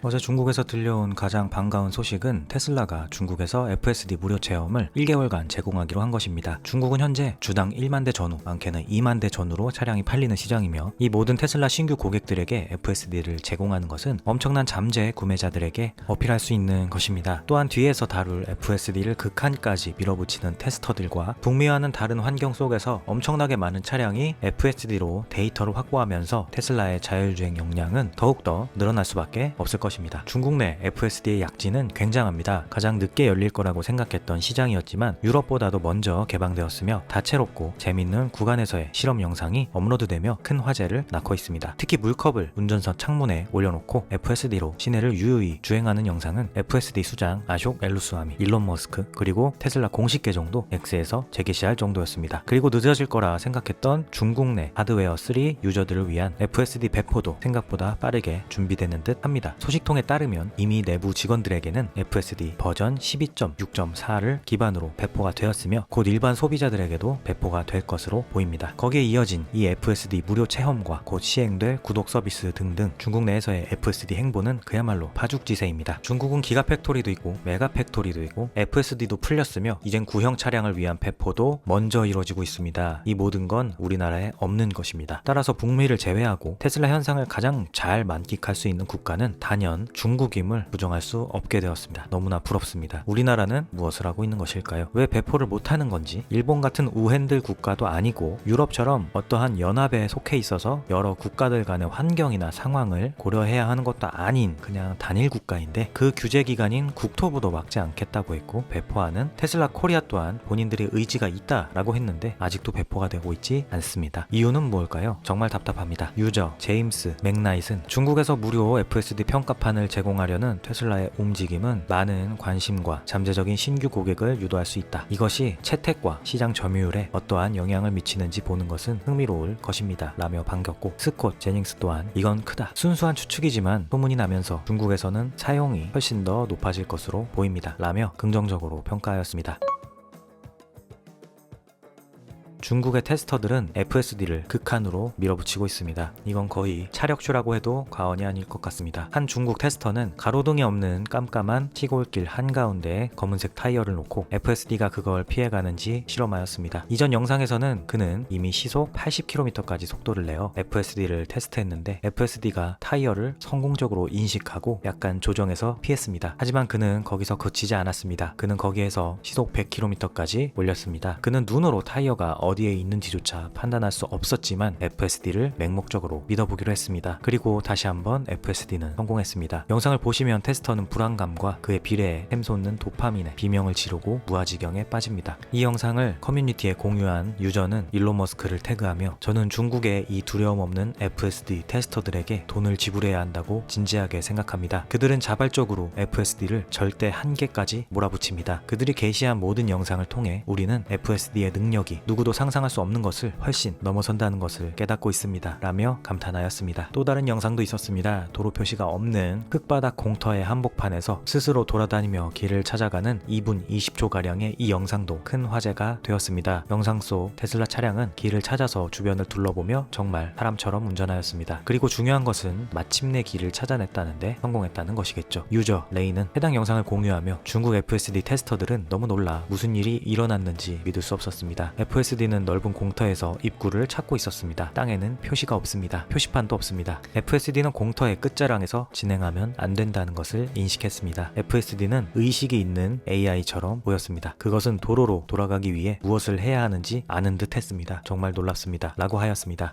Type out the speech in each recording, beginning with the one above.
어제 중국에서 들려온 가장 반가운 소식은 테슬라가 중국에서 FSD 무료 체험을 1개월간 제공하기로 한 것입니다. 중국은 현재 주당 1만 대 전후, 많게는 2만 대 전후로 차량이 팔리는 시장이며 이 모든 테슬라 신규 고객들에게 FSD를 제공하는 것은 엄청난 잠재 구매자들에게 어필할 수 있는 것입니다. 또한 뒤에서 다룰 FSD를 극한까지 밀어붙이는 테스터들과 북미와는 다른 환경 속에서 엄청나게 많은 차량이 FSD로 데이터를 확보하면서 테슬라의 자율주행 역량은 더욱더 늘어날 수밖에 없을 것입니다. 중국 내 FSD의 약진은 굉장합니다. 가장 늦게 열릴 거라고 생각했던 시장이었지만 유럽보다도 먼저 개방되었으며 다채롭고 재밌는 구간에서의 실험 영상이 업로드되며 큰 화제를 낳고 있습니다. 특히 물컵을 운전석 창문에 올려놓고 FSD로 시내를 유유히 주행하는 영상은 FSD 수장 아숑 엘루스와미, 일론 머스크 그리고 테슬라 공식 계정도 X에서 재게시할 정도였습니다. 그리고 늦어질 거라 생각했던 중국 내 하드웨어 3 유저들을 위한 FSD 배포도 생각보다 빠르게 준비되는 듯 합니다. 소식통에 따르면 이미 내부 직원들에게는 FSD 버전 12.6.4를 기반으로 배포가 되었으며 곧 일반 소비자들에게도 배포가 될 것으로 보입니다. 거기에 이어진 이 FSD 무료 체험과 곧 시행될 구독 서비스 등등 중국 내에서의 FSD 행보는 그야말로 파죽지세입니다. 중국은 기가팩토리도 있고 메가팩토리도 있고 FSD도 풀렸으며 이젠 구형 차량을 위한 배포도 먼저 이루어지고 있습니다. 이 모든 건 우리나라에 없는 것입니다. 따라서 북미를 제외하고 테슬라 현상을 가장 잘 만끽할 수 있는 국가는 단연 중국임을 부정할 수 없게 되었습니다. 너무나 부럽습니다. 우리나라는 무엇을 하고 있는 것일까요? 왜 배포를 못하는 건지? 일본 같은 우핸들 국가도 아니고 유럽처럼 어떠한 연합에 속해 있어서 여러 국가들 간의 환경이나 상황을 고려해야 하는 것도 아닌 그냥 단일 국가인데 그 규제 기관인 국토부도 막지 않겠다고 했고 배포하는 테슬라 코리아 또한 본인들의 의지가 있다라고 했는데 아직도 배포가 되고 있지 않습니다. 이유는 뭘까요? 정말 답답합니다. 유저 제임스 맥나잇은 중국에서 무료 FSD 평가판을 제공하려는 테슬라의 움직임은 많은 관심과 잠재적인 신규 고객을 유도할 수 있다. 이것이 채택과 시장 점유율에 어떠한 영향을 미치는지 보는 것은 흥미로울 것입니다. 라며 반겼고 스콧 제닝스 또한 이건 크다. 순수한 추측이지만 소문이 나면서 중국에서는 사용이 훨씬 더 높아질 것으로 보입니다. 라며 긍정적으로 평가하였습니다. 중국의 테스터들은 FSD를 극한으로 밀어붙이고 있습니다. 이건 거의 차력쇼라고 해도 과언이 아닐 것 같습니다. 한 중국 테스터는 가로등이 없는 깜깜한 시골길 한가운데에 검은색 타이어를 놓고 FSD가 그걸 피해가는지 실험하였습니다. 이전 영상에서는 그는 이미 시속 80km까지 속도를 내어 FSD를 테스트했는데 FSD가 타이어를 성공적으로 인식하고 약간 조정해서 피했습니다. 하지만 그는 거기서 그치지 않았습니다. 그는 거기에서 시속 100km까지 올렸습니다. 그는 눈으로 타이어가 어디에 있는지조차 판단할 수 없었지만 FSD를 맹목적으로 믿어보기로 했습니다. 그리고 다시 한번 FSD는 성공했습니다. 영상을 보시면 테스터는 불안감과 그의 비례에 샘솟는 도파민에 비명을 지르고 무아지경에 빠집니다. 이 영상을 커뮤니티에 공유한 유저는 일론 머스크를 태그하며 저는 중국의 이 두려움 없는 FSD 테스터들에게 돈을 지불해야 한다고 진지하게 생각합니다. 그들은 자발적으로 FSD를 절대 한계까지 몰아붙입니다. 그들이 게시한 모든 영상을 통해 우리는 FSD의 능력이 누구도 상상할 수 없는 것을 훨씬 넘어선다는 것을 깨닫고 있습니다. 라며 감탄하였습니다. 또 다른 영상도 있었습니다. 도로 표시가 없는 끝바닥 공터의 한복판에서 스스로 돌아다니며 길을 찾아가는 2분 20초가량의 이 영상도 큰 화제가 되었습니다. 영상 속 테슬라 차량은 길을 찾아서 주변을 둘러보며 정말 사람처럼 운전하였습니다. 그리고 중요한 것은 마침내 길을 찾아냈다는데 성공했다는 것이겠죠. 유저 레이는 해당 영상을 공유하며 중국 FSD 테스터들은 너무 놀라 무슨 일이 일어났는지 믿을 수 없었습니다. FSD는 넓은 공터에서 입구를 찾고 있었습니다. 땅에는 표시가 없습니다. 표시판도 없습니다. FSD는 공터의 끝자락에서 진행하면 안 된다는 것을 인식했습니다. FSD는 의식이 있는 AI처럼 보였습니다. 그것은 도로로 돌아가기 위해 무엇을 해야 하는지 아는 듯 했습니다. 정말 놀랍습니다. 라고 하였습니다.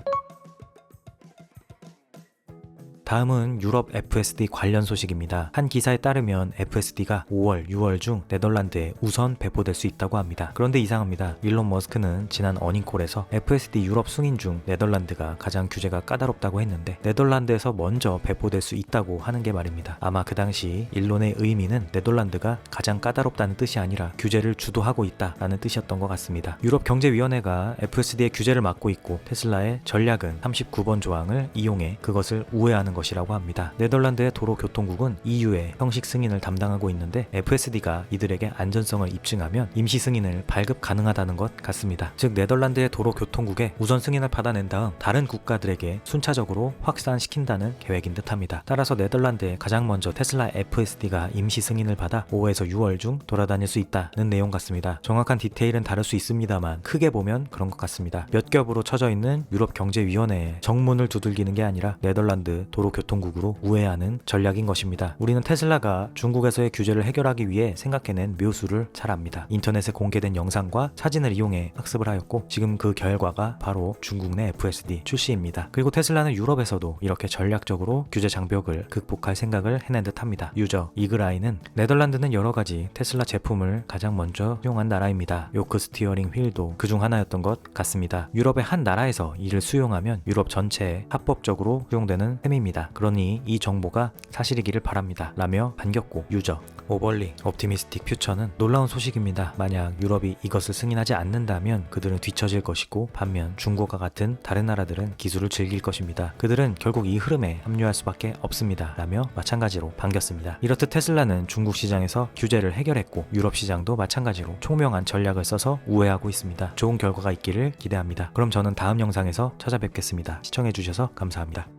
다음은 유럽 FSD 관련 소식입니다. 한 기사에 따르면 FSD가 5월, 6월 중 네덜란드에 우선 배포될 수 있다고 합니다. 그런데 이상합니다. 일론 머스크는 지난 어닝콜에서 FSD 유럽 승인 중 네덜란드가 가장 규제가 까다롭다고 했는데 네덜란드에서 먼저 배포될 수 있다고 하는 게 말입니다. 아마 그 당시 일론의 의미는 네덜란드가 가장 까다롭다는 뜻이 아니라 규제를 주도하고 있다라는 뜻이었던 것 같습니다. 유럽경제위원회가 FSD의 규제를 막고 있고 테슬라의 전략은 39번 조항을 이용해 그것을 우회하는 것이라고 합니다. 네덜란드의 도로교통국은 EU의 형식 승인을 담당하고 있는데 FSD가 이들에게 안전성을 입증하면 임시 승인을 발급 가능하다는 것 같습니다. 즉 네덜란드의 도로교통국에 우선 승인을 받아낸 다음 다른 국가들에게 순차적으로 확산시킨다는 계획인 듯합니다. 따라서 네덜란드에 가장 먼저 테슬라 FSD가 임시 승인을 받아 5에서 6월 중 돌아다닐 수 있다는 내용 같습니다. 정확한 디테일은 다를 수 있습니다만 크게 보면 그런 것 같습니다. 몇 겹으로 쳐져 있는 유럽경제위원회에 정문을 두들기는 게 아니라 네덜란드 도로교통국으로 우회하는 전략인 것입니다. 우리는 테슬라가 중국에서의 규제를 해결하기 위해 생각해낸 묘수를 잘 압니다. 인터넷에 공개된 영상과 사진을 이용해 학습을 하였고 지금 그 결과가 바로 중국 내 FSD 출시입니다. 그리고 테슬라는 유럽에서도 이렇게 전략적으로 규제 장벽을 극복할 생각을 해낸 듯합니다. 유저 이그라이는 네덜란드는 여러가지 테슬라 제품을 가장 먼저 수용한 나라입니다. 요크 스티어링 휠도 그중 하나였던 것 같습니다. 유럽의 한 나라에서 이를 수용하면 유럽 전체에 합법적으로 수용되는 셈입니다. 그러니 이 정보가 사실이기를 바랍니다. 라며 반겼고 유저 오벌리 옵티미스틱 퓨처는 놀라운 소식입니다. 만약 유럽이 이것을 승인하지 않는다면 그들은 뒤처질 것이고 반면 중국과 같은 다른 나라들은 기술을 즐길 것입니다. 그들은 결국 이 흐름에 합류할 수밖에 없습니다. 라며 마찬가지로 반겼습니다. 이렇듯 테슬라는 중국 시장에서 규제를 해결했고 유럽 시장도 마찬가지로 총명한 전략을 써서 우회하고 있습니다. 좋은 결과가 있기를 기대합니다. 그럼 저는 다음 영상에서 찾아뵙겠습니다. 시청해주셔서 감사합니다.